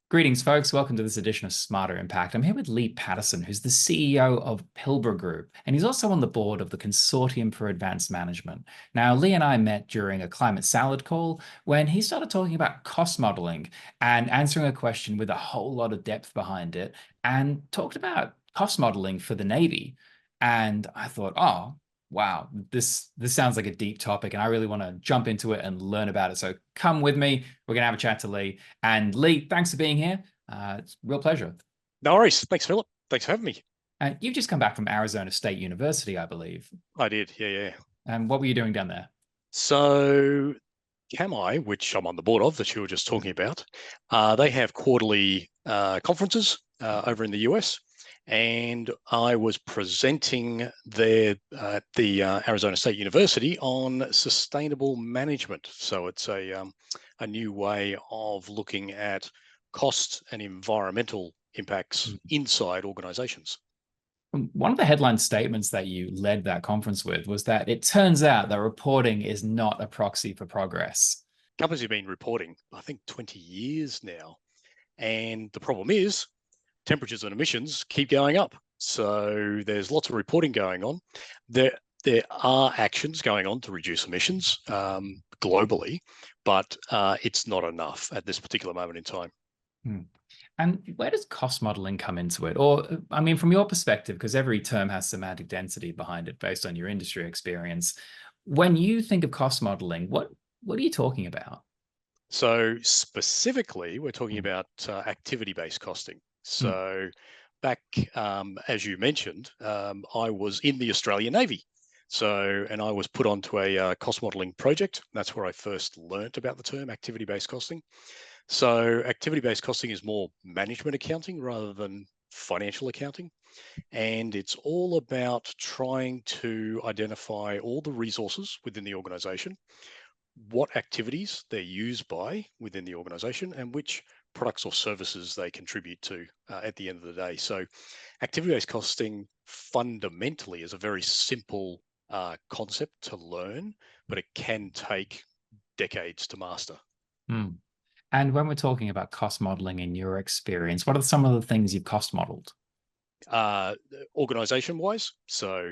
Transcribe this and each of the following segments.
Greetings, folks. Welcome to this edition of Smarter Impact. I'm here with Lea Patterson, who's the CEO of Pilbara Group, and he's also on the board of the Consortium for Advanced Management. Now, Lea and I met during a climate salad call when he started talking about cost modeling and answering a question with a whole lot of depth behind it, and talked about cost modeling for the Navy. And I thought, oh, wow, this sounds like a deep topic, and I really want to jump into it and learn about it. So come with me. We're going to have a chat to Lea. And Lea, thanks for being here. It's a real pleasure. No worries. Thanks, Philip. Thanks for having me. You've just come back from Arizona State University, I believe. I did. Yeah. And what were you doing down there? So CAMI, which I'm on the board of, that you were just talking about, they have quarterly conferences over in the US. And I was presenting there at the Arizona State University on sustainable management. So it's a new way of looking at cost and environmental impacts inside organizations. One of the headline statements that you led that conference with was that it turns out that reporting is not a proxy for progress. Companies have been reporting, I think, 20 years now. And the problem is temperatures and emissions keep going up. So there's lots of reporting going on. There are actions going on to reduce emissions globally, but it's not enough at this particular moment in time. And where does cost modeling come into it? Or, I mean, from your perspective, because every term has semantic density behind it based on your industry experience, when you think of cost modeling, what are you talking about? So specifically, we're talking about activity-based costing. So back, as you mentioned, I was in the Australian Navy. And I was put onto a cost modeling project. That's where I first learnt about the term activity-based costing. So activity-based costing is more management accounting rather than financial accounting. And it's all about trying to identify all the resources within the organization, what activities they're used by within the organization, and which products or services they contribute to at the end of the day. So activity-based costing fundamentally is a very simple concept to learn, but it can take decades to master. And when we're talking about cost modeling in your experience, what are some of the things you've cost modeled? Organization-wise, so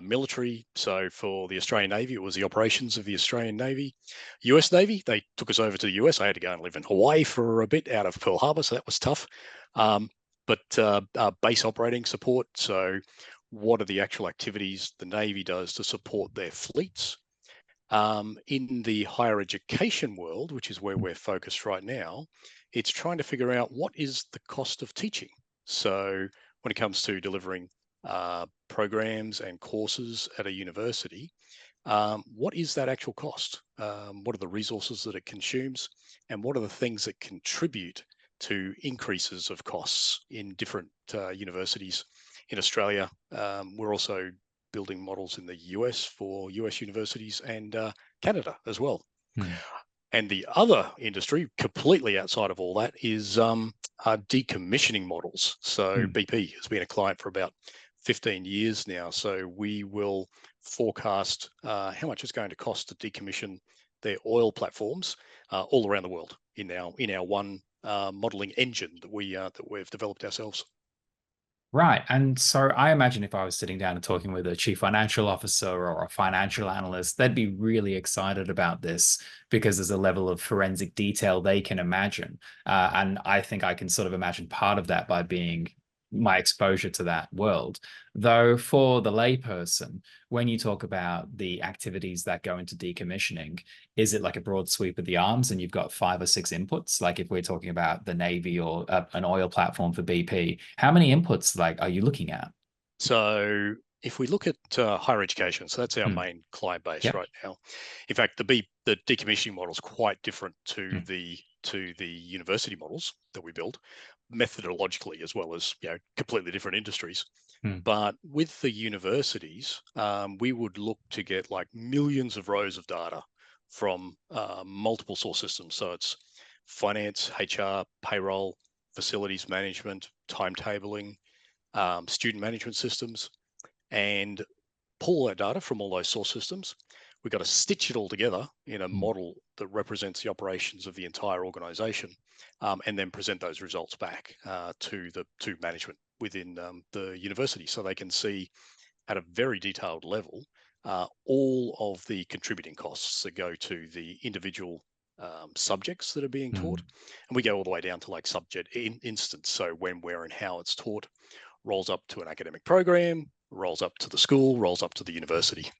military. So for the Australian Navy, it was the operations of the Australian Navy. US Navy, they took us over to the US. I had to go and live in Hawaii for a bit out of Pearl Harbor, so that was tough. But base operating support. So what are the actual activities the Navy does to support their fleets? In the higher education world, which is where we're focused right now, it's trying to figure out what is the cost of teaching. So when it comes to delivering programs and courses at a university, what is that actual cost? What are the resources that it consumes? And what are the things that contribute to increases of costs in different universities in Australia? We're also building models in the US for US universities and Canada as well. And the other industry, completely outside of all that, is decommissioning models. So BP has been a client for about 15 years now. So we will forecast how much it's going to cost to decommission their oil platforms all around the world in our one modeling engine that we've developed ourselves. Right. And so I imagine if I was sitting down and talking with a chief financial officer or a financial analyst, they'd be really excited about this because there's a level of forensic detail they can imagine. And I think I can sort of imagine part of that by being my exposure to that world. Though for the layperson, when you talk about the activities that go into decommissioning, is it like a broad sweep of the arms and you've got 5 or 6 inputs? Like if we're talking about the Navy or an oil platform for BP, how many inputs like are you looking at? So if we look at higher education, so that's our main client base right now. In fact, the decommissioning model is quite different to the university models that we build, methodologically as well as completely different industries. But with the universities, we would look to get like millions of rows of data from multiple source systems. So it's finance, HR, payroll, facilities management, timetabling, student management systems, and pull that data from all those source systems. we've got to stitch it all together in a Mm. model that represents the operations of the entire organization, and then present those results back to management within the university, so they can see at a very detailed level all of the contributing costs that go to the individual subjects that are being taught. Mm. And we go all the way down to like subject instance. So when, where, and how it's taught, rolls up to an academic program, rolls up to the school, rolls up to the university.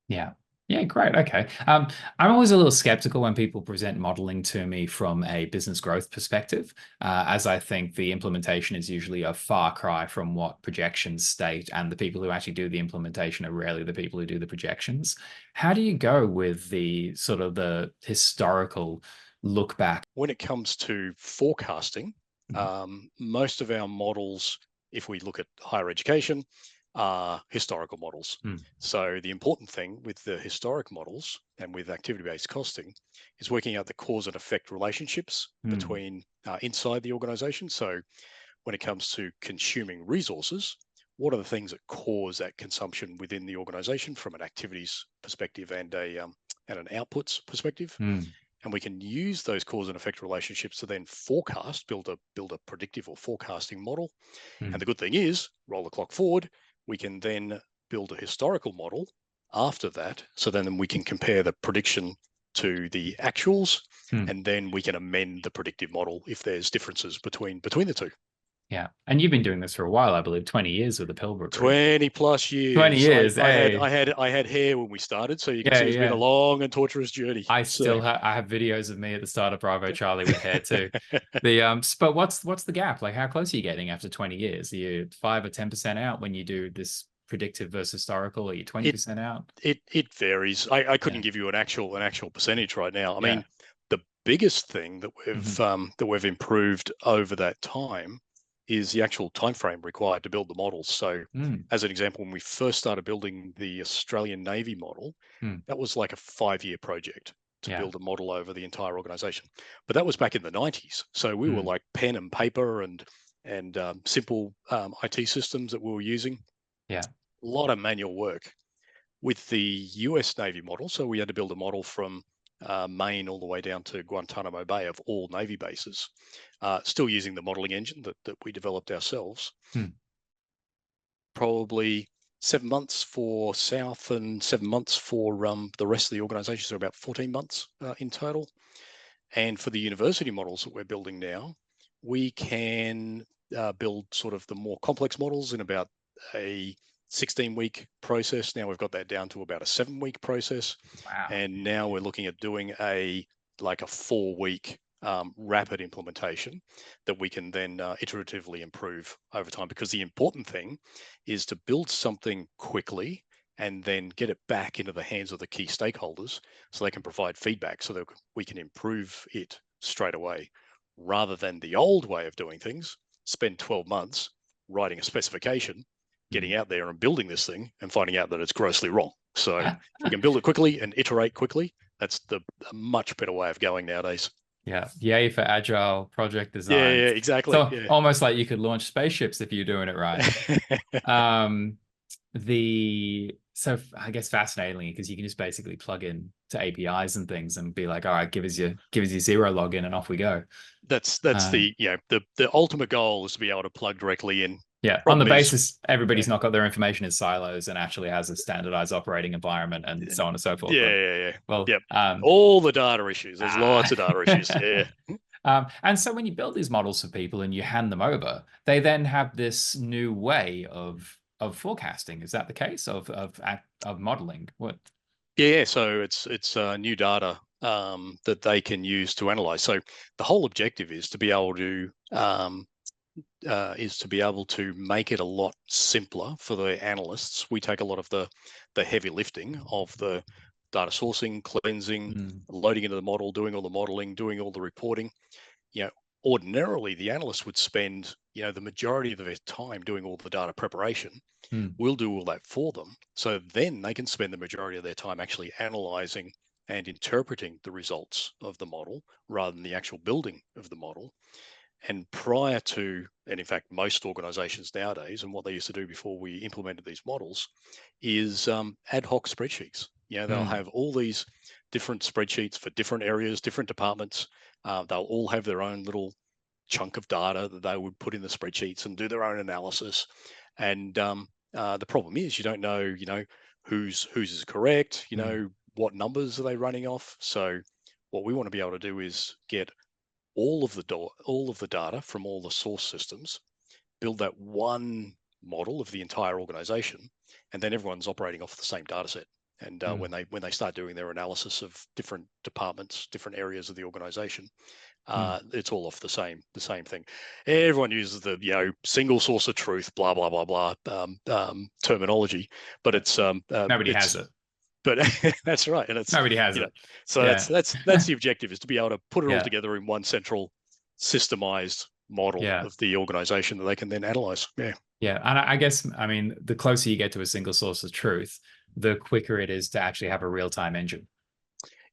Yeah. Yeah, great. Okay. I'm always a little skeptical when people present modeling to me from a business growth perspective, as I think the implementation is usually a far cry from what projections state, and the people who actually do the implementation are rarely the people who do the projections. How do you go with the sort of the historical look back? When it comes to forecasting, Mhm. most of our models, if we look at higher education, are historical models. Mm. So the important thing with the historic models and with activity-based costing is working out the cause and effect relationships Mm. between inside the organization. So when it comes to consuming resources, what are the things that cause that consumption within the organization from an activities perspective and an outputs perspective? Mm. And we can use those cause and effect relationships to then forecast, build a predictive or forecasting model. And Mm. the good thing is, roll the clock forward, we can then build a historical model after that. So then we can compare the prediction to the actuals, Mm. and then we can amend the predictive model if there's differences between the two. Yeah. And you've been doing this for a while, I believe, 20 years with the Pilbara Group. 20 plus 20 years. years. Hey. I had hair when we started, so you can Yeah, see it's been a yeah. long and torturous journey. I So still have I have videos of me at the start of Bravo Charlie with hair too. The but what's the gap? Like how close are you getting after 20 years? Are you 5 or 10% out when you do this predictive versus historical? Are you it 20% out? it varies. I couldn't Yeah. give you an actual percentage right now. I Yeah. mean, the biggest thing Hmm. that we've improved over that time is the actual time frame required to build the models. So, Mm. as an example, when we first started building the Australian Navy model, Mm. that was like a 5-year project to Yeah. build a model over the entire organization. But that was back in the 90s. So we were Mm. like pen and paper and simple IT systems that we were using. Yeah. A lot of manual work with the US Navy model. So we had to build a model from Maine all the way down to Guantanamo Bay of all Navy bases, still using the modeling engine that we developed ourselves. Mm. Probably 7 months for South and 7 months for the rest of the organization. So about 14 months in total. And for the university models that we're building now, we can build sort of the more complex models in about a 16-week process. Now we've got that down to about a 7-week process. Wow. And now we're looking at doing a 4-week rapid implementation that we can then iteratively improve over time. Because the important thing is to build something quickly and then get it back into the hands of the key stakeholders so they can provide feedback so that we can improve it straight away, rather than the old way of doing things, spend 12 months writing a specification, Mm. getting out there and building this thing and finding out that it's grossly wrong. So if we can build it quickly and iterate quickly, that's a much better way of going nowadays. Yeah. Yay for agile project design. Yeah, exactly. So Yeah. almost like you could launch spaceships if you're doing it right. Um, I guess fascinatingly because you can just basically plug in to APIs and things and be like, all right, give us your zero login and off we go. That's Um, the ultimate goal is to be able to plug directly in. yeah, on the Problem is, basis yeah, everybody's not got their information in silos and actually has a standardized operating environment and so on and so forth. But yeah. well, Yep. All the data issues. There's lots ah. of data issues. Yeah. And so when you build these models for people and you hand them over, they then have this new way of forecasting. Is that the case of modeling? What? Yeah. So it's new data that they can use to analyze. So the whole objective is to be able to make it a lot simpler for the analysts. We take a lot of the heavy lifting of the data sourcing, cleansing, Mm. loading into the model, doing all the modeling, doing all the reporting. You know, ordinarily the analyst would spend, the majority of their time doing all the data preparation. Mm. We'll do all that for them. So then they can spend the majority of their time actually analyzing and interpreting the results of the model rather than the actual building of the model. And prior to, and in fact, most organizations nowadays, and what they used to do before we implemented these models, is ad hoc spreadsheets. They'll have all these different spreadsheets for different areas, different departments. They'll all have their own little chunk of data that they would put in the spreadsheets and do their own analysis. And the problem is you don't know, whose is correct, what numbers are they running off. So what we want to be able to do is get all of the data from all the source systems, build that one model of the entire organization, and then everyone's operating off the same data set. And when they start doing their analysis of different departments, different areas of the organization, it's all off the same thing. Everyone uses the single source of truth, blah blah blah blah terminology, but Nobody has it. But that's right, and it's nobody has it. So yeah. that's the objective, is to be able to put it all Yeah. together in one central systemized model Yeah. of the organization that they can then analyze. Yeah, and I guess, I mean, the closer you get to a single source of truth, the quicker it is to actually have a real-time engine.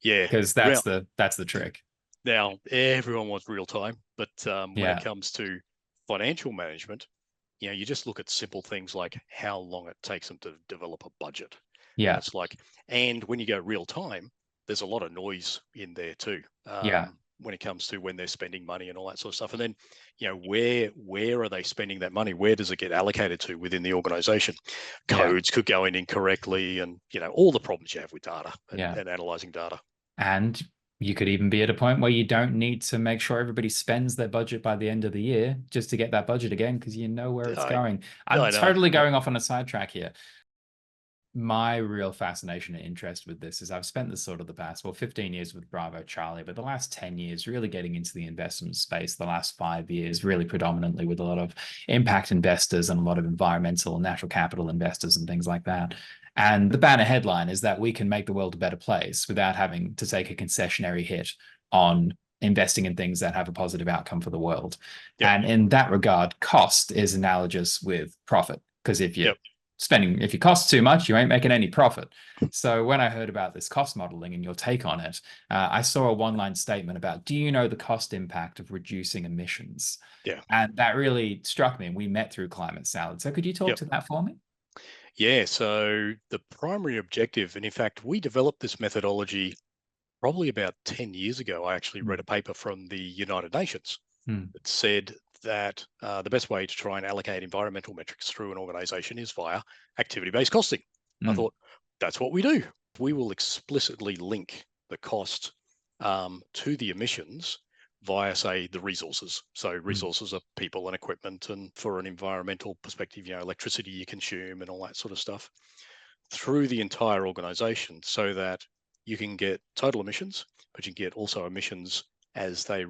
Yeah, because that's the trick. Now everyone wants real time, but when Yeah. it comes to financial management, you just look at simple things like how long it takes them to develop a budget. Yeah. And it's like, and when you go real time, there's a lot of noise in there too. Yeah. When it comes to when they're spending money and all that sort of stuff. And then, where are they spending that money? Where does it get allocated to within the organization? Codes could go in incorrectly, and all the problems you have with data and analyzing data. And you could even be at a point where you don't need to make sure everybody spends their budget by the end of the year just to get that budget again, because you know where it's going. I'm totally going off on a sidetrack here. My real fascination and interest with this is I've spent the past 15 years with Bravo Charlie, but the last 10 years really getting into the investment space, the last 5 years really predominantly with a lot of impact investors and a lot of environmental and natural capital investors and things like that. And the banner headline is that we can make the world a better place without having to take a concessionary hit on investing in things that have a positive outcome for the world. And in that regard, cost is analogous with profit, because if you cost too much, you ain't making any profit. So when I heard about this cost modeling and your take on it, I saw a one-line statement about, do you know the cost impact of reducing emissions? Yeah. And that really struck me, and we met through Climate Salad. So could you talk to that for me? Yeah, so the primary objective, and in fact, we developed this methodology probably about 10 years ago. I actually read a paper from the United Nations that said that the best way to try and allocate environmental metrics through an organization is via activity-based costing. I thought, that's what we do. We will explicitly link the cost to the emissions via, say, the resources. So resources are people and equipment, and for an environmental perspective, electricity you consume and all that sort of stuff, through the entire organization, so that you can get total emissions, but you can get also emissions as they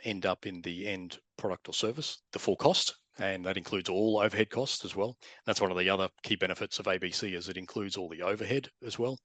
end up in the end product or service, the full cost, and that includes all overhead costs as well. That's one of the other key benefits of ABC, is it includes all the overhead as well.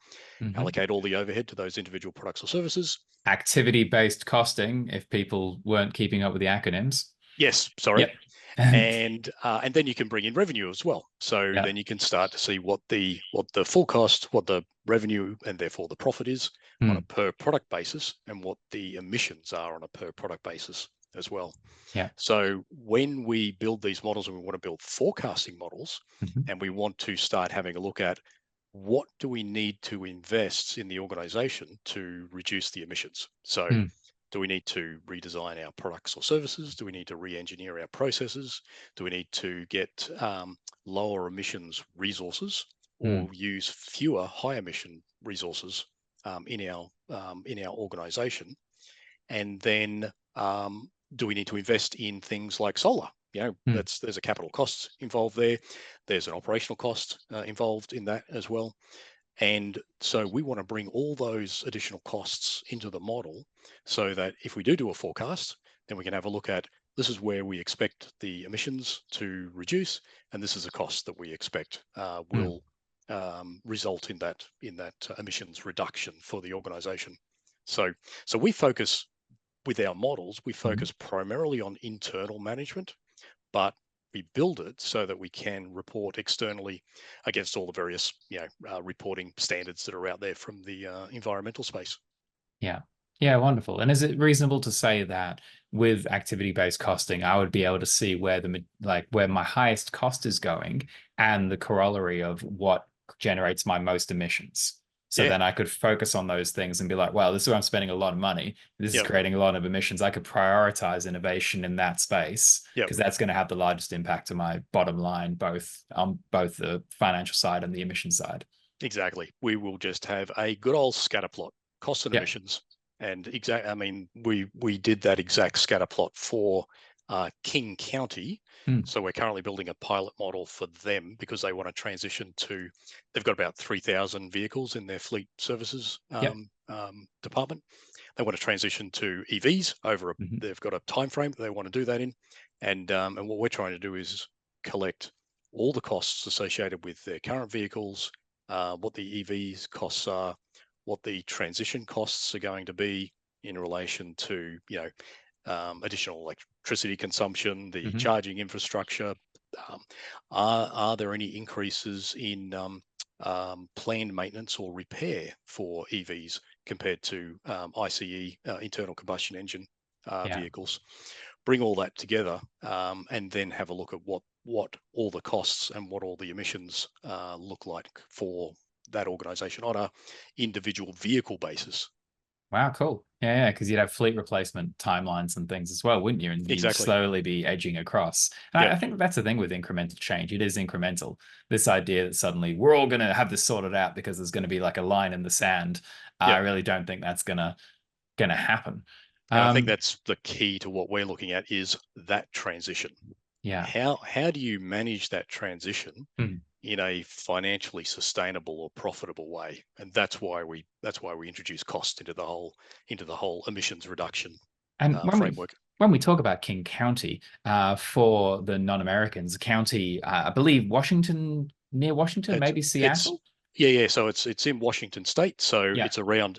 Allocate all the overhead to those individual products or services. Activity-based costing, if people weren't keeping up with the acronyms. Yes, sorry. And then you can bring in revenue as well. So then you can start to see what the full cost, what the revenue, and therefore the profit is on a per product basis, and what the emissions are on a per product basis as well. So when we build these models, and we want to build forecasting models, and we want to start having a look at what do we need to invest in the organization to reduce the emissions. So do we need to redesign our products or services? Do we need to re-engineer our processes? Do we need to get lower emissions resources, or use fewer high emission resources in our organization? And then do we need to invest in things like solar? There's a capital cost involved there. There's an operational cost involved in that as well. And so we want to bring all those additional costs into the model, so that if we do a forecast, then we can have a look at, this is where we expect the emissions to reduce, and this is a cost that we expect will result in that emissions reduction for the organization. So we focus with our models, we focus primarily on internal management, but we build it so that we can report externally against all the various reporting standards that are out there from the environmental space. Yeah, wonderful. And is it reasonable to say that with activity-based costing, I would be able to see where where my highest cost is going, and the corollary of what generates my most emissions? So Yeah. then I could focus on those things and be like, well, this is where I'm spending a lot of money. This is Yep. creating a lot of emissions. I could prioritize innovation in that space Yep. because that's going to have the largest impact to my bottom line, both on both the financial side and the emission side. Exactly. We will just have a good old scatter plot, costs and Yeah. emissions. And I mean, we did that exact scatter plot for King County. Mm. So we're currently building a pilot model for them because they want to transition to. They've got about 3,000 vehicles in their fleet services Yeah. department. They want to transition to EVs over. Mm-hmm. They've got a time frame that they want to do that in, and what we're trying to do is collect all the costs associated with their current vehicles, what the EVs costs are, what the transition costs are going to be in relation to additional electricity consumption, the Mm-hmm. charging infrastructure. Um, are there any increases in planned maintenance or repair for EVs compared to ICE, internal combustion engine Yeah. vehicles? Bring all that together, and then have a look at what all the costs and what all the emissions look like for that organization on a individual vehicle basis. Wow, cool. Yeah, because you'd have fleet replacement timelines and things as well, wouldn't you? And you'd Exactly. slowly be edging across. And Yep. I think that's the thing with incremental change. It is incremental. This idea that suddenly we're all going to have this sorted out because there's going to be like a line in the sand. I Yep. really don't think that's gonna happen. And I think Um, that's the key to what we're looking at is that transition. yeah. How do you manage that transition Mm. in a financially sustainable or profitable way? And that's why we introduce cost into the whole emissions reduction And framework. when we talk about King County, for the non-Americans, county, I believe Washington, near Washington, It's maybe it's Seattle. yeah. So it's in Washington State. So Yeah, it's around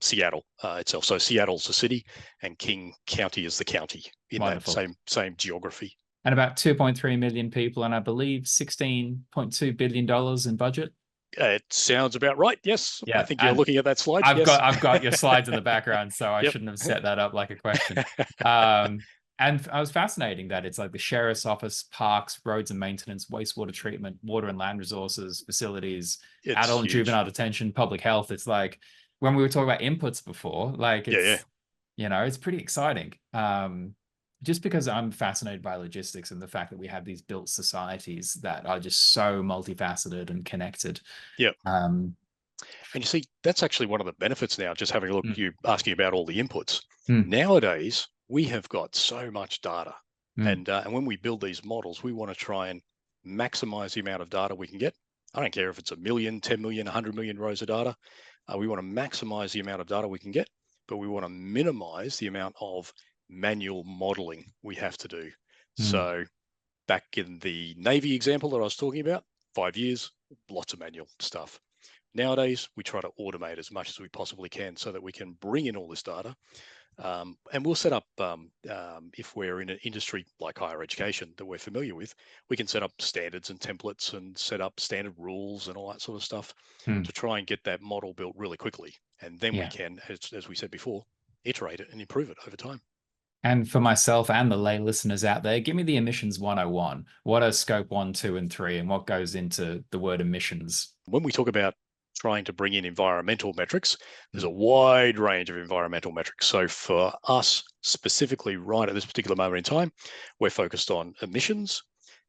Seattle itself. So Seattle's the city, and King County is the county in that wonderful. same geography. And about 2.3 million people, and I believe $16.2 billion in budget. It sounds about right. Yes, I Yeah, think you're and looking at that slide. I've Yes. got I've got your slides in the background, so I Yep. shouldn't have set that up like a question. Um, and I was fascinating that it's like the sheriff's office, parks, roads and maintenance, wastewater treatment, water and land resources, facilities, It's adult and huge. juvenile detention, public health. It's like when we were talking about inputs before, like Yeah, yeah. it's pretty exciting. Just because I'm fascinated by logistics and the fact that we have these built societies that are just so multifaceted and connected. Yeah. Um, And you see, that's actually one of the benefits now, just having a look, mm, you asking about all the inputs. mm, Nowadays, we have got so much data. mm, And when we build these models, we want to try and maximize the amount of data we can get. I don't care if it's a million, 10 million, 100 million rows of data. We want to maximize the amount of data we can get, but we want to minimize the amount of manual modeling we have to do. mm. So back in the Navy example that I was talking about, 5 years, lots of manual stuff. Nowadays, we try to automate as much as we possibly can so that we can bring in all this data. And we'll set up, if we're in an industry like higher education that we're familiar with, we can set up standards and templates and set up standard rules and all that sort of stuff Mm. to try and get that model built really quickly. And then we Yeah. can, as we said before, iterate it and improve it over time. And for myself and the lay listeners out there, give me the emissions 101. What are scope one, two, and three, and what goes into the word emissions? When we talk about trying to bring in environmental metrics, there's Mm. a wide range of environmental metrics. So for us specifically, right at this particular moment in time, we're focused on emissions,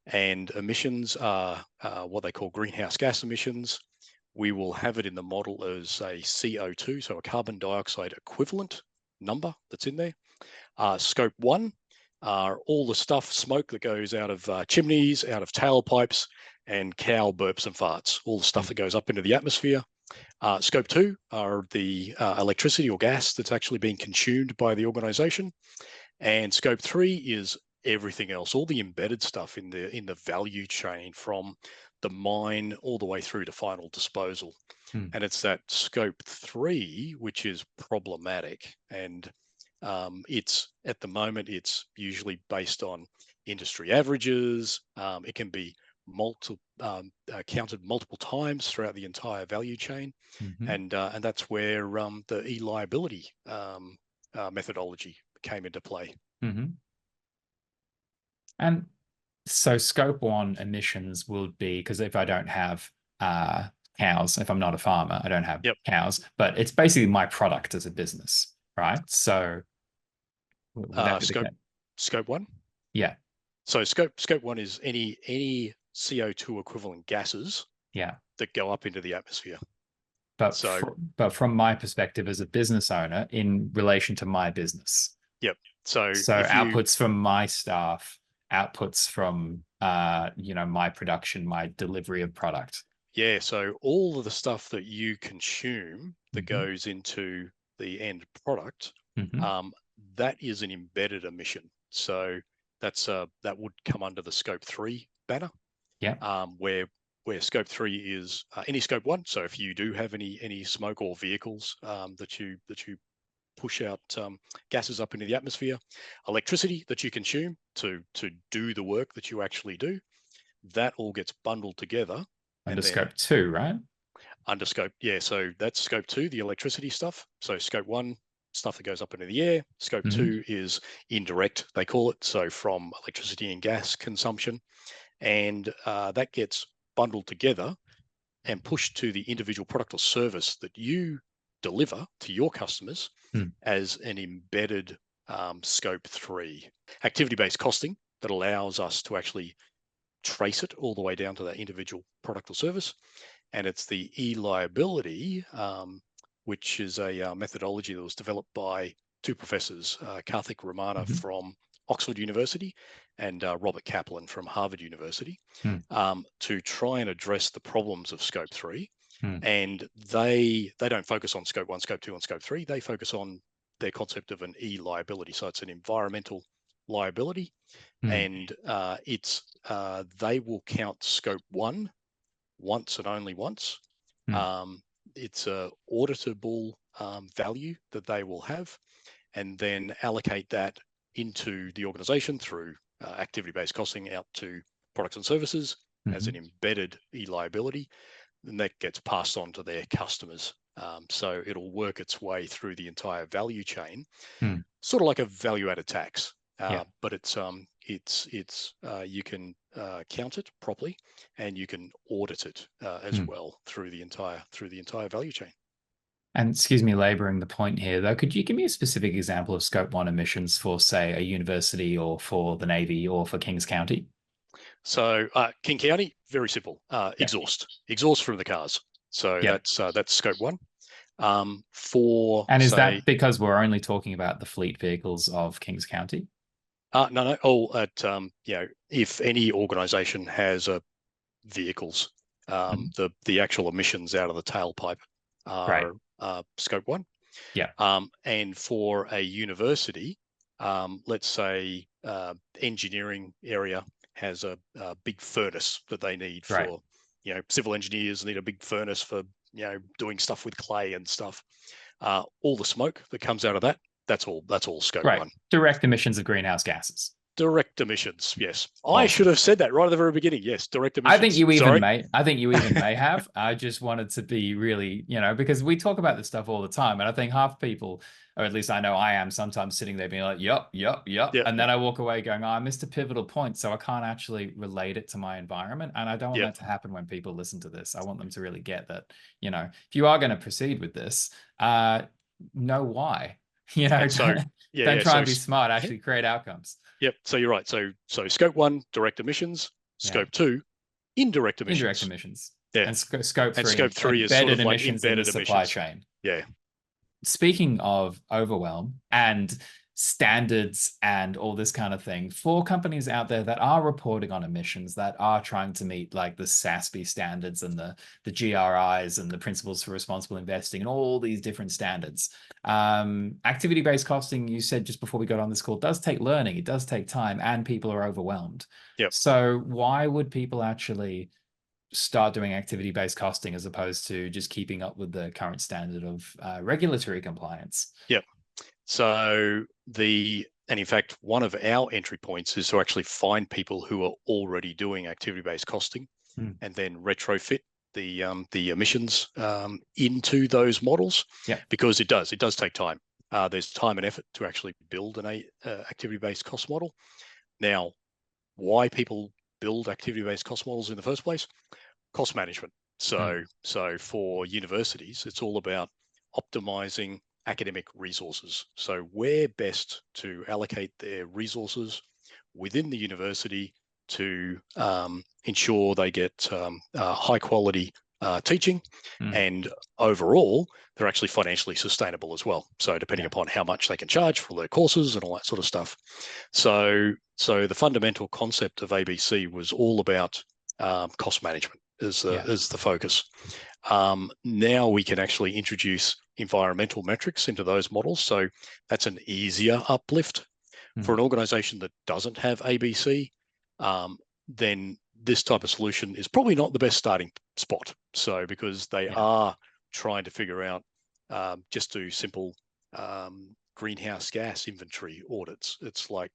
and emissions are what they call greenhouse gas emissions. We will have it in the model as a CO2, so a carbon dioxide equivalent number that's in there. Scope one are all the stuff, smoke that goes out of chimneys, out of tailpipes, and cow burps and farts, all the stuff Mm. that goes up into the atmosphere. Scope two are the electricity or gas that's actually being consumed by the organization. And scope three is everything else, all the embedded stuff in the value chain from the mine all the way through to final disposal. Mm. And it's that scope three which is problematic. And it's at the moment it's usually based on industry averages. It can be counted multiple times throughout the entire value chain, Mhm. and that's where the e-liability methodology came into play. Mhm. And so scope one emissions will be because if I don't have cows if I'm not a farmer. I don't have Yep. cows, but it's basically my product as a business, right? So would that be the Scope case? scope one. Yeah, So scope one is any CO2 equivalent gases yeah. that go up into the atmosphere. But So but from my perspective as a business owner, in relation to my business, yep. So so if you outputs from my staff, outputs from my production, my delivery of product. yeah, so all of the stuff that you consume that Mm-hmm. goes into the end product, Mm-hmm. um, that is an embedded emission. So that would come under the scope 3 banner, Yeah, where scope 3 is any scope 1. So if you do have any smoke or vehicles that you push out gases up into the atmosphere, electricity that you consume to do the work that you actually do, that all gets bundled together under and then scope 2, right? under scope. Yeah, so that's scope 2, the electricity stuff. So scope 1, stuff that goes up into the air. Scope Mm-hmm. 2 is indirect, they call it, so from electricity and gas consumption. And that gets bundled together and pushed to the individual product or service that you deliver to your customers Mm. as an embedded scope 3 activity-based costing that allows us to actually trace it all the way down to that individual product or service. And it's the e-liability, which is a methodology that was developed by two professors, Karthik Ramana Mm-hmm. from Oxford University and Robert Kaplan from Harvard University, Mm. to try and address the problems of scope 3. Mm. And they don't focus on scope 1, scope 2, and scope 3. They focus on their concept of an e-liability. So it's an environmental liability, Mm. and they will count scope 1 once and only once. Mm. It's a auditable value that they will have, and then allocate that into the organization through activity-based costing out to products and services as Mm-hmm. an embedded e-liability, and that gets passed on to their customers. So it'll work its way through the entire value chain, Mm. sort of like a value-added tax, Yeah. but it's you can count it properly, and you can audit it as Mm. well through the entire value chain. And excuse me, laboring the point here, though, could you give me a specific example of scope 1 emissions for, say, a university or for the Navy or for Kings County? So King County, very simple, Yeah. exhaust from the cars. So Yeah. that's scope 1. For And is say, that because we're only talking about the fleet vehicles of Kings County? no, all at if any organisation has vehicles, Mhm. the actual emissions out of the tailpipe Right. are scope 1. Yeah. And for a university, let's say engineering area has a big furnace that they need Right. for, civil engineers need a big furnace for, doing stuff with clay and stuff. All the smoke that comes out of that, that's all scope Right. 1. Direct emissions of greenhouse gases. Direct emissions, yes. I should Awesome. have said that right at the very beginning. Yes, direct emissions. Sorry. I think you even may have. I just wanted to be really, because we talk about this stuff all the time. And I think half people, or at least I know I am sometimes sitting there being like, yep, yep, yep. Yep, And then I walk away going, oh, I missed a pivotal point. So I can't actually relate it to my environment. And I don't want yep. that to happen when people listen to this. I want them to really get that, if you are going to proceed with this, know why. And so, Don't yeah. try So, and be smart, actually create outcomes. yep. So you're right. So scope 1, direct emissions. Yeah. Scope 2, indirect Indirect emissions. emissions. Yeah. And scope And 3, scope 3 is sort embedded of like emissions in the embedded supply emissions. chain. Yeah. Speaking of overwhelm and standards and all this kind of thing, for companies out there that are reporting on emissions, that are trying to meet like the SASB standards and the GRIs and the principles for responsible investing and all these different standards, activity-based costing, you said just before we got on this call, does take learning, it does take time, and people are overwhelmed. Yep. So why would people actually start doing activity-based costing as opposed to just keeping up with the current standard of regulatory compliance? Yep. So and in fact, one of our entry points is to actually find people who are already doing activity-based costing, and then retrofit the emissions into those models. Yeah. Because it does take time. There's time and effort to actually build an activity-based cost model. Now, why people build activity-based cost models in the first place? Cost management. So, so for universities, it's all about optimizing academic resources. So where best to allocate their resources within the university to ensure they get high quality teaching, and overall they're actually financially sustainable as well. So depending upon how much they can charge for their courses and all that sort of stuff. So the fundamental concept of ABC was all about cost management as the focus. Now we can actually introduce environmental metrics into those models. So that's an easier uplift. For an organization that doesn't have ABC, then this type of solution is probably not the best starting spot. So because they are trying to figure out, just do simple greenhouse gas inventory audits. It's like,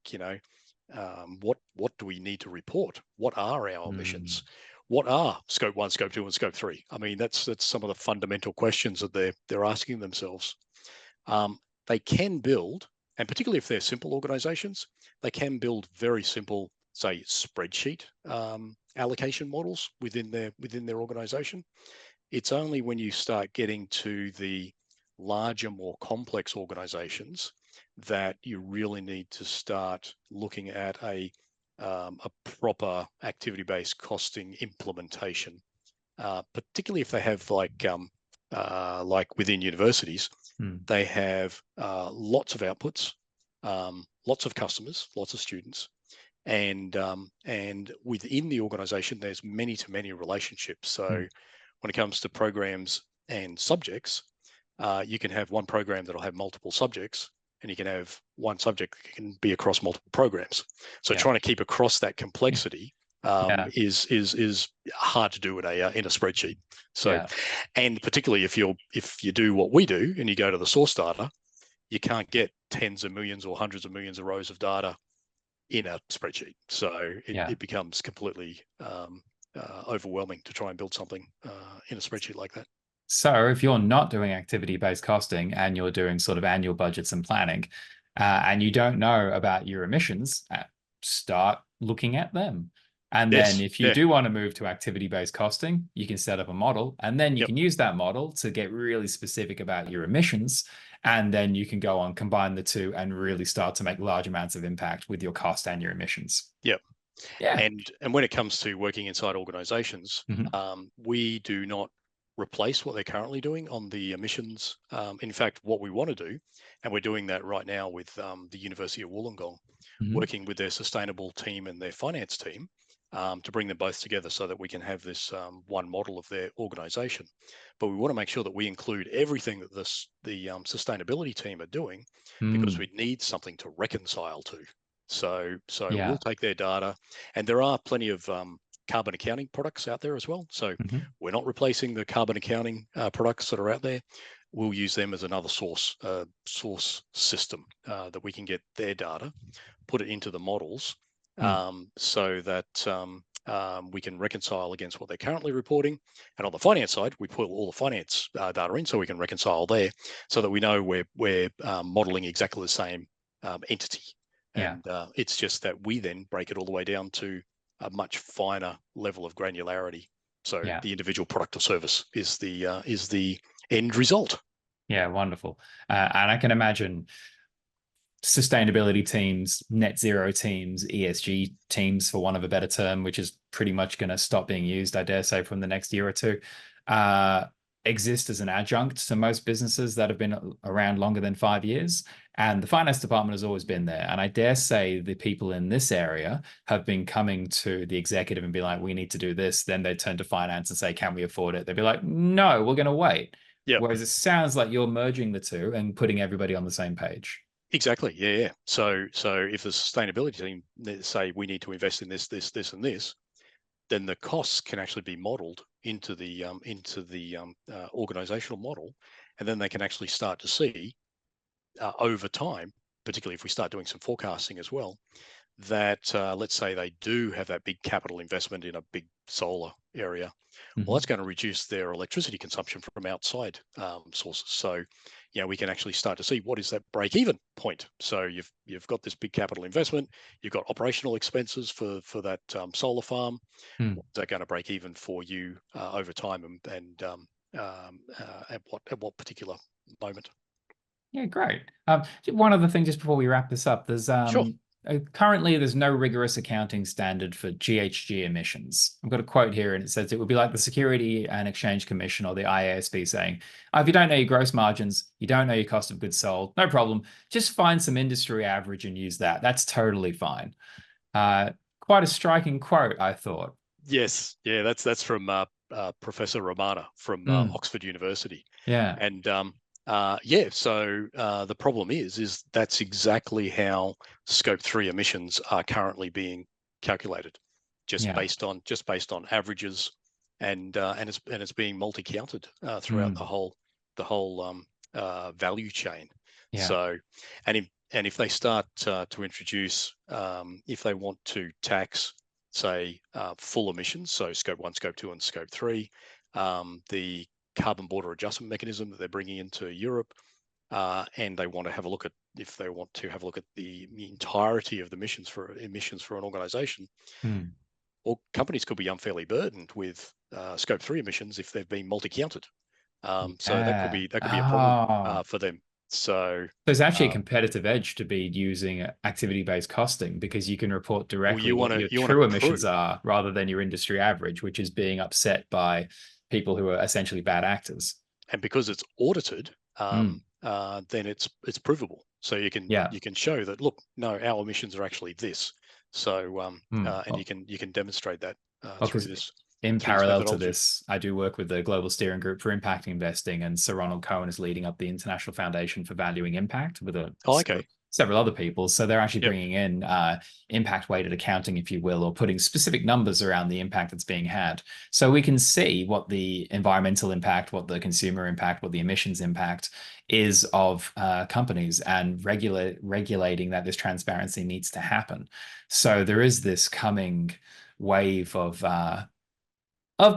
what do we need to report? What are our emissions? What are scope 1, scope 2, and scope 3? I mean, that's some of the fundamental questions that they're asking themselves. They can build, and particularly if they're simple organizations, they can build very simple, say, spreadsheet allocation models within their organization. It's only when you start getting to the larger, more complex organizations that you really need to start looking at a proper activity-based costing implementation, particularly if they have like within universities, they have lots of outputs, lots of customers, lots of students, and within the organization, there's many-to-many relationships. So when it comes to programs and subjects, you can have one program that'll have multiple subjects, and you can have one subject that can be across multiple programs. So trying to keep across that complexity is hard to do in a spreadsheet. So, and particularly if you do what we do and you go to the source data, you can't get tens of millions or hundreds of millions of rows of data in a spreadsheet. So it becomes completely overwhelming to try and build something in a spreadsheet like that. So if you're not doing activity-based costing and you're doing sort of annual budgets and planning, and you don't know about your emissions, start looking at them. And then if you do want to move to activity-based costing, you can set up a model, and then you can use that model to get really specific about your emissions. And then you can go on, combine the two, and really start to make large amounts of impact with your cost and your emissions. Yeah. And when it comes to working inside organizations, we do not replace what they're currently doing on the emissions. In fact, what we want to do, and we're doing that right now with the University of Wollongong, working with their sustainable team and their finance team, to bring them both together so that we can have this one model of their organization. But we want to make sure that we include everything that the sustainability team are doing, because we need something to reconcile to. So we'll take their data, and there are plenty of carbon accounting products out there as well. So we're not replacing the carbon accounting products that are out there. We'll use them as another source system that we can get their data, put it into the models, so that we can reconcile against what they're currently reporting. And on the finance side, we put all the finance data in so we can reconcile there, so that we know we're modeling exactly the same entity. And it's just that we then break it all the way down to a much finer level of granularity. So the individual product or service is the end result. Yeah, wonderful. And I can imagine sustainability teams, net zero teams, ESG teams, for want of a better term, which is pretty much going to stop being used, I dare say, from the next year or two, exist as an adjunct to most businesses that have been around longer than 5 years. And the finance department has always been there. And I dare say the people in this area have been coming to the executive and be like, we need to do this. Then they turn to finance and say, can we afford it? They'd be like, no, we're going to wait. Whereas it sounds like you're merging the two and putting everybody on the same page. Exactly. Yeah. So if the sustainability team say we need to invest in this, and this, then the costs can actually be modeled into the organizational model, and then they can actually start to see over time, particularly if we start doing some forecasting as well, that let's say they do have that big capital investment in a big solar area. Well, that's going to reduce their electricity consumption from outside sources. So we can actually start to see what is that break-even point. So you've got this big capital investment, you've got operational expenses for that solar farm. Hmm. What's that going to break even for you over time, and at what particular moment? Yeah, great. One other thing just before we wrap this up, Sure. currently there's no rigorous accounting standard for GHG emissions. I've got a quote here and it says it would be like the Security and Exchange Commission or the IASB saying, if you don't know your gross margins, you don't know your cost of goods sold, no problem. Just find some industry average and use that. That's totally fine. Quite a striking quote, I thought. Yes, yeah, that's from Professor Romana from Mm, Oxford University, yeah, and yeah. So the problem is that's exactly how Scope 3 emissions are currently being calculated, yeah. just based on averages, and it's being multi-counted throughout Mm, the whole value chain. yeah. So, and if they start to introduce, if they want to tax, say, full emissions, so Scope 1, Scope 2, and Scope 3, the carbon border adjustment mechanism that they're bringing into Europe, and they want to have a look at, if they want to have a look at the entirety of the emissions for an organization, Mm, or companies could be unfairly burdened with Scope 3 emissions if they've been multi-counted. So yeah. that could be a problem Oh. for them. So, There's actually a uh, competitive edge to be using activity-based costing because you can report well, directly what your you want to true emissions prove. are rather than your industry average, which is being upset by people who are essentially bad actors. And because it's audited, Mm, then it's provable. So yeah. you can show that, look, no, our emissions are actually this. So Mm. and you can demonstrate that Well, through because in through this parallel to methodology. this, I do work with the Global Steering Group for Impact Investing, and Sir Ronald Cohen is leading up the International Foundation for Valuing Impact with Oh, okay. several other people. So they're actually Yep. bringing in impact weighted accounting, if you will, or putting specific numbers around the impact that's being had. So we can see what the environmental impact, what the consumer impact, what the emissions impact is of companies, and regulating that this transparency needs to happen. So there is this coming wave of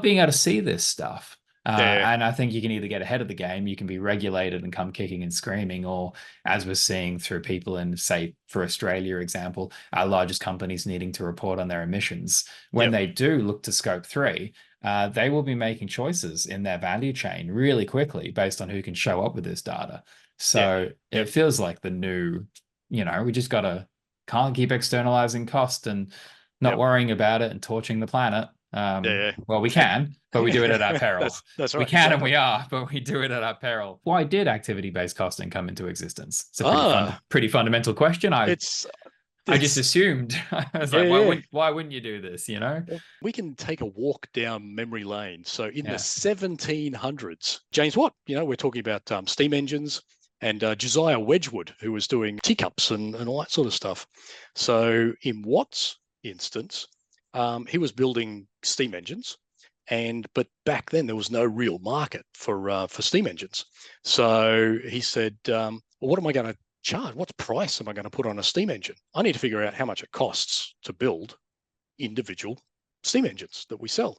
being able to see this stuff. Yeah. And I think you can either get ahead of the game, you can be regulated and come kicking and screaming, or as we're seeing through people in, say, for Australia example, our largest companies needing to report on their emissions. When Yep. they do look to scope three, they will be making choices in their value chain really quickly based on who can show up with this data. Yeah. So it Yep. feels like the new, we just gotta can't keep externalizing cost and not Yep. worrying about it and torching the planet. Yeah. Well, we And can, but we do it at our peril. that's We right. can and we Exactly. are, but we do it at our peril. Why did activity-based costing come into existence? It's a Ah, pretty fundamental question. it's I just it's assumed. I was yeah, like, yeah. why wouldn't you do this, you know? Well, we can take a walk down memory lane. So in the Yeah. 1700s, James Watt, we're talking about steam engines, and Josiah Wedgwood, who was doing teacups and all that sort of stuff. So in Watt's instance, he was building steam engines, but back then there was no real market for steam engines. So he said, well, what am I going to charge? What price am I going to put on a steam engine? I need to figure out how much it costs to build individual steam engines that we sell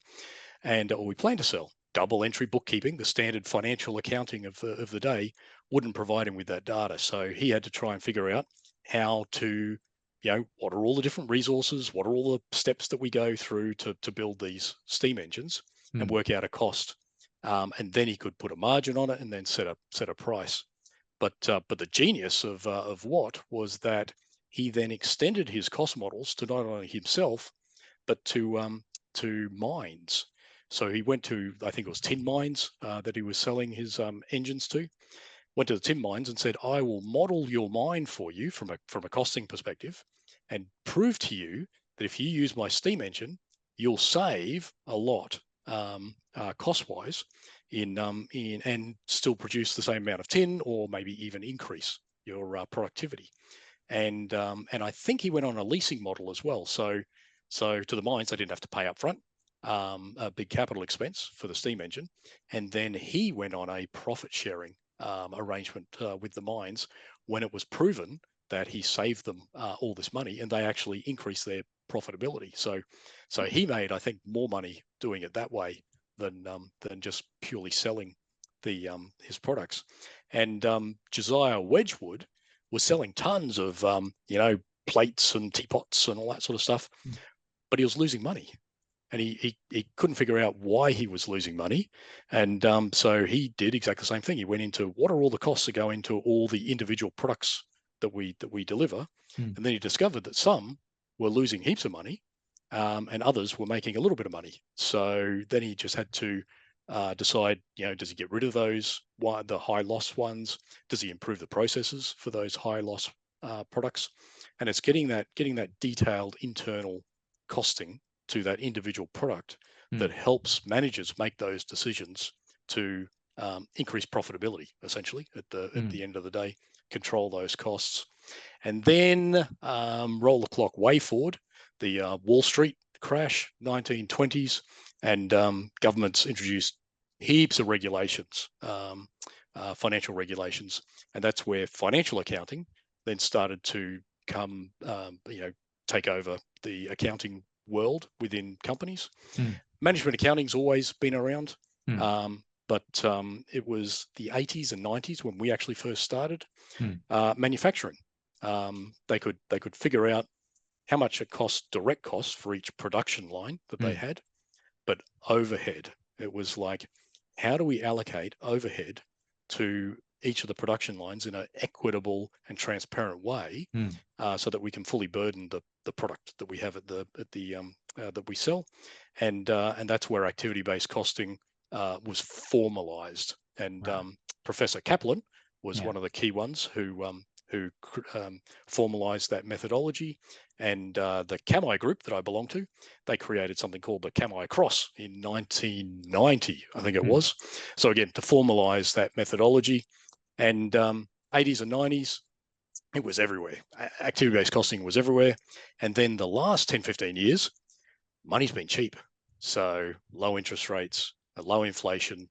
or we plan to sell. Double entry bookkeeping, the standard financial accounting of the day, wouldn't provide him with that data. So he had to try and figure out how to, what are all the different resources, what are all the steps that we go through to build these steam engines, and Hmm. work out a cost. And then he could put a margin on it and then set a price. But the genius of Watt was that he then extended his cost models to not only himself but to mines. So he went to, I think it was tin mines that he was selling his engines to. Went to the tin mines and said, "I will model your mine for you from a costing perspective, and prove to you that if you use my steam engine, you'll save a lot cost wise in and still produce the same amount of tin, or maybe even increase your productivity." And I think he went on a leasing model as well. So to the mines, they didn't have to pay up front a big capital expense for the steam engine, and then he went on a profit sharing arrangement with the mines when it was proven that he saved them all this money, and they actually increased their profitability. So he made, I think, more money doing it that way than just purely selling the his products. And Josiah Wedgwood was selling tons of plates and teapots and all that sort of stuff, but he was losing money. And he couldn't figure out why he was losing money. And so he did exactly the same thing. He went into what are all the costs that go into all the individual products that we deliver. And then he discovered that some were losing heaps of money, and others were making a little bit of money. So then he just had to decide, does he get rid of those, the high loss ones? Does he improve the processes for those high loss products? And it's getting that detailed internal costing to that individual product that helps managers make those decisions to increase profitability, essentially, at the end of the day, control those costs. And then roll the clock way forward, the Wall Street crash, 1920s, and governments introduced heaps of regulations, financial regulations, and that's where financial accounting then started to come, take over the accounting world within companies. Management accounting's always been around, but it was the 80s and 90s when we actually first started. Manufacturing, they could figure out how much it cost, direct costs for each production line that they had, but overhead, it was like, how do we allocate overhead to each of the production lines in an equitable and transparent way, so that we can fully burden the product that we have at the that we sell, and that's where activity-based costing was formalized. And Professor Kaplan was one of the key ones who formalized that methodology. And the Camai group that I belong to, they created something called the Camai Cross in 1990, I think it was. So again, to formalize that methodology. And 80s and 90s, it was everywhere. Activity-based costing was everywhere. And then the last 10, 15 years, money's been cheap. So low interest rates, low inflation.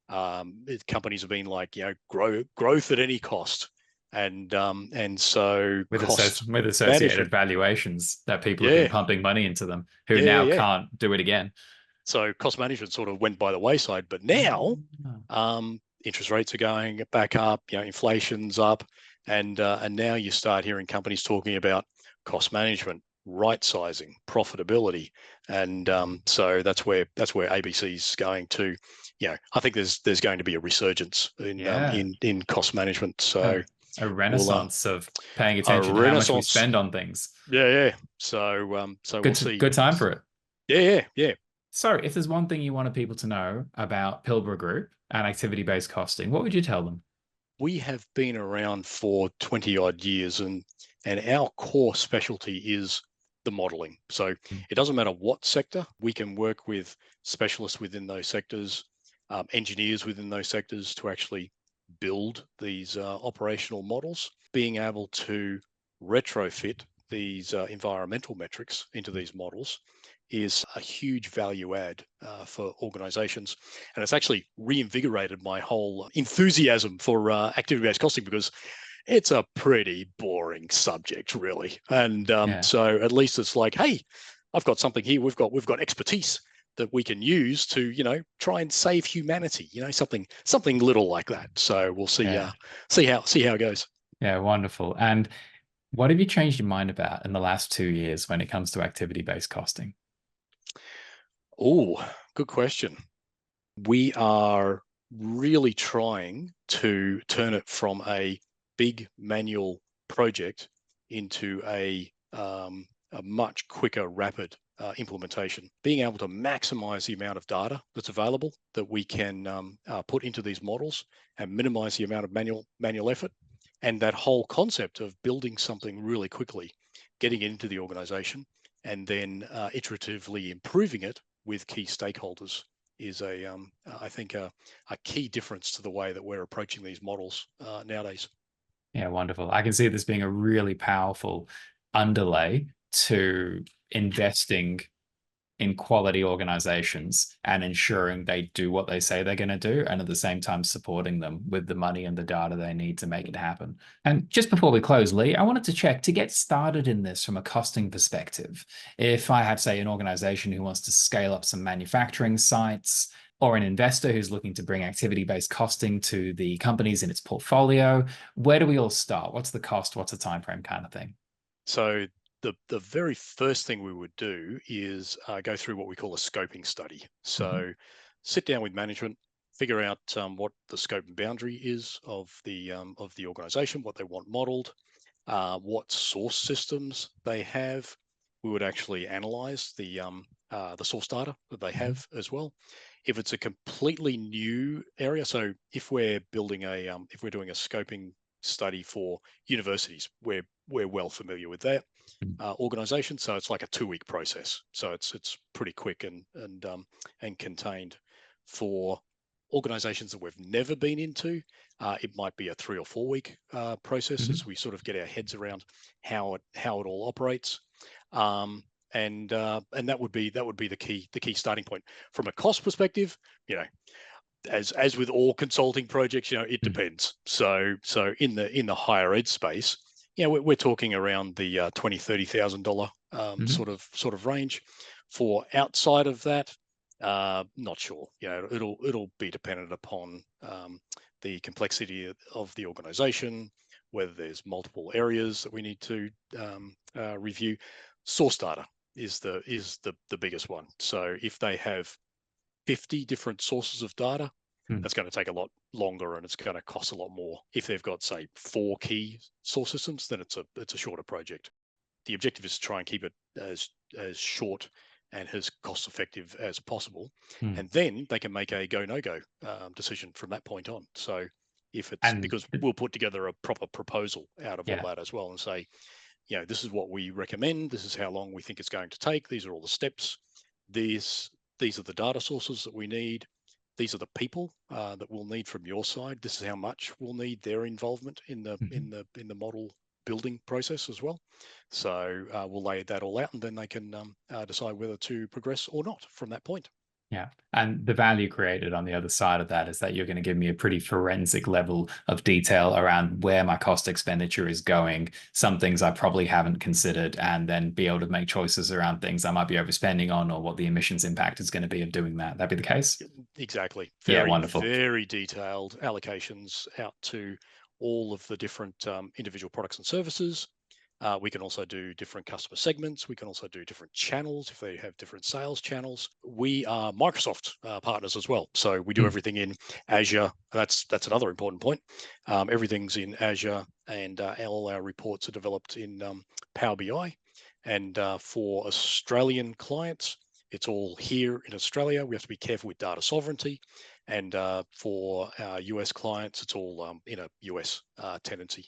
Companies have been like, growth at any cost. And so with associated management, valuations that people have been pumping money into them, who now can't do it again. So cost management sort of went by the wayside. But now interest rates are going back up, inflation's up, and now you start hearing companies talking about cost management, right sizing, profitability, and so that's where ABC's going to. I think there's going to be a resurgence in cost management. So a renaissance of paying attention to how much we spend on things. So we'll see. Good time for it. Yeah. So if there's one thing you wanted people to know about Pilbara Group and activity-based costing, what would you tell them? We have been around for 20 odd years, and our core specialty is the modeling. So it doesn't matter what sector, we can work with specialists within those sectors, engineers within those sectors, to actually build these operational models. Being able to retrofit these environmental metrics into these models is a huge value add for organizations. And it's actually reinvigorated my whole enthusiasm for activity-based costing, because it's a pretty boring subject, really. And so at least it's like, hey, I've got something here. We've got expertise that we can use to, try and save humanity, something little like that. So we'll see how it goes. Yeah, wonderful. And what have you changed your mind about in the last 2 years when it comes to activity-based costing? Oh, good question. We are really trying to turn it from a big manual project into a much quicker, rapid implementation. Being able to maximize the amount of data that's available that we can put into these models, and minimize the amount of manual effort. And that whole concept of building something really quickly, getting it into the organization, and then iteratively improving it with key stakeholders is I think a key difference to the way that we're approaching these models nowadays. Yeah, wonderful. I can see this being a really powerful underlay to investing in quality organizations and ensuring they do what they say they're going to do, and at the same time supporting them with the money and the data they need to make it happen. And just before we close, Lee, I wanted to check to get started in this from a costing perspective. If I have, say, an organization who wants to scale up some manufacturing sites, or an investor who's looking to bring activity-based costing to the companies in its portfolio, where do we all start? What's the cost? What's the time frame kind of thing? So the very first thing we would do is go through what we call a scoping study. Mm-hmm. So sit down with management, figure out what the scope and boundary is of the organization, what they want modeled, what source systems they have. We would actually analyze the source data that they Mm-hmm. have as well. If it's a completely new area, so if we're building if we're doing a scoping study for universities, we're well familiar with that organization. So it's like a 2-week process. So it's pretty quick and contained. For organizations that we've never been into, it might be a 3 or 4 week process Mm-hmm. as we sort of get our heads around how it all operates. And that would be the key starting point. From a cost perspective, you know, as with all consulting projects, it depends. So in the higher ed space, we're talking around the $20,000-$30,000 Mm-hmm. sort of range. For outside of that, not sure. It'll be dependent upon the complexity of the organization, whether there's multiple areas that we need to review. Source data is the biggest one. So if they have 50 different sources of data, Mm-hmm. that's going to take a lot longer and it's going to cost a lot more. If they've got, say, 4 key source systems, then it's a shorter project. The objective is to try and keep it as short and as cost effective as possible, Mm-hmm. and then they can make a go no go decision from that point on. So if it's And because we'll put together a proper proposal out of all yeah. that as well and say, this is what we recommend. This is how long we think it's going to take. These are all the steps. These these are the data sources that we need. These are the people that we'll need from your side. This is how much we'll need their involvement in the Mm-hmm. model building process as well. So we'll lay that all out, and then they can decide whether to progress or not from that point. Yeah. And the value created on the other side of that is that you're going to give me a pretty forensic level of detail around where my cost expenditure is going, some things I probably haven't considered, and then be able to make choices around things I might be overspending on or what the emissions impact is going to be of doing that. That'd be the case? Exactly. Yeah, Very, wonderful. very detailed allocations out to all of the different individual products and services. We can also do different customer segments. We can also do different channels if they have different sales channels. We are Microsoft partners as well, so we do Mm. everything in Azure. That's another important point. Everything's in Azure, and all our reports are developed in Power BI. And for Australian clients, it's all here in Australia. We have to be careful with data sovereignty. And for our US clients, it's all in a US tenancy.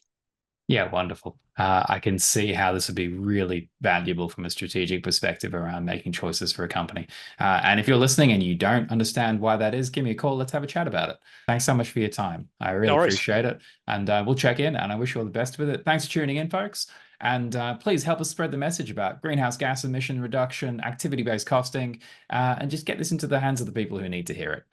Yeah, wonderful. I can see how this would be really valuable from a strategic perspective around making choices for a company. And if you're listening and you don't understand why that is, give me a call. Let's have a chat about it. Thanks so much for your time. I really No worries. appreciate it. And we'll check in, and I wish you all the best with it. Thanks for tuning in, folks. And please help us spread the message about greenhouse gas emission reduction, activity-based costing, and just get this into the hands of the people who need to hear it.